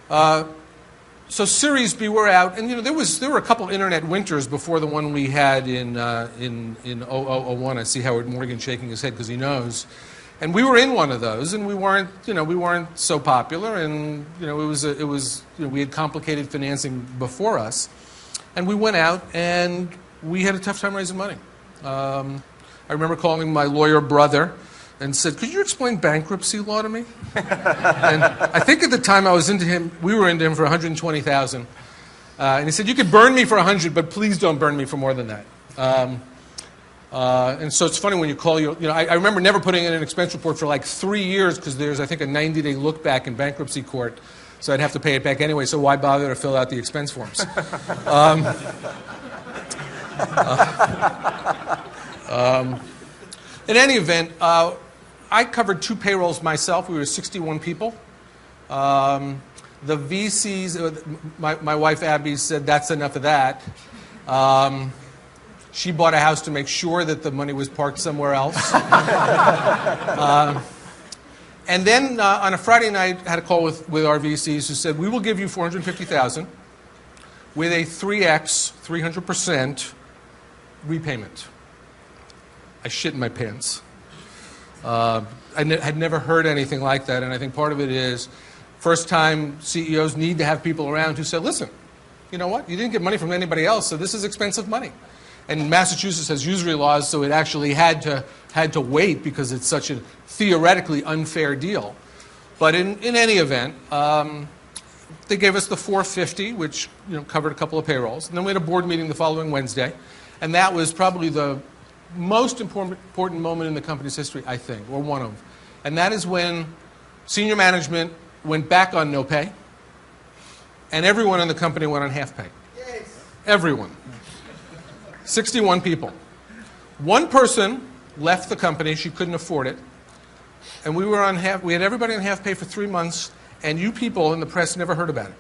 So Series B, we're out, and there were a couple internet winters before the one we had in 2001. I see Howard Morgan shaking his head because he knows, and we were in one of those, and we weren't so popular, and we had complicated financing before us, and we went out and we had a tough time raising money. I remember calling my lawyer brother and said, "Could you explain bankruptcy law to me?" And I think at the time we were into him for $120,000. And he said, "You could burn me for $100, but please don't burn me for more than that." And so it's funny when you call I remember never putting in an expense report for like 3 years because there's, I think, a 90-day look back in bankruptcy court. So I'd have to pay it back anyway, so why bother to fill out the expense forms? In any event, I covered 2 payrolls myself. We were 61 people. The VCs, my wife Abby said, "That's enough of that." She bought a house to make sure that the money was parked somewhere else. And then on a Friday night, I had a call with our VCs who said, "We will give you $450,000 with a 3x, 300% repayment." I shit in my pants. I had never heard anything like that, and I think part of it is first-time CEOs need to have people around who say, "Listen, you know what? You didn't get money from anybody else, so this is expensive money." And Massachusetts has usury laws, so it actually had to wait because it's such a theoretically unfair deal. But in any event, they gave us the $450, which covered a couple of payrolls. And then we had a board meeting the following Wednesday, and that was probably the most important moment in the company's history, I think, or one of them. And that is when senior management went back on no pay, and everyone in the company went on half pay. Yes. Everyone. 61 people. One person left the company. She couldn't afford it. And we had everybody on half pay for 3 months, and you people in the press never heard about it.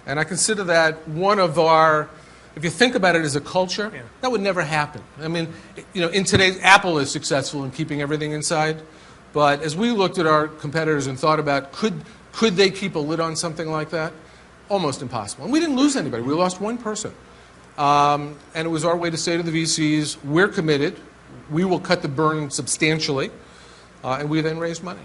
And I consider that one of our, if you think about it as a culture, that would never happen. I mean, in today's, Apple is successful in keeping everything inside. But as we looked at our competitors and thought about, could they keep a lid on something like that? Almost impossible. And we didn't lose anybody. We lost one person. And it was our way to say to the VCs, we're committed. We will cut the burn substantially. And we then raised money.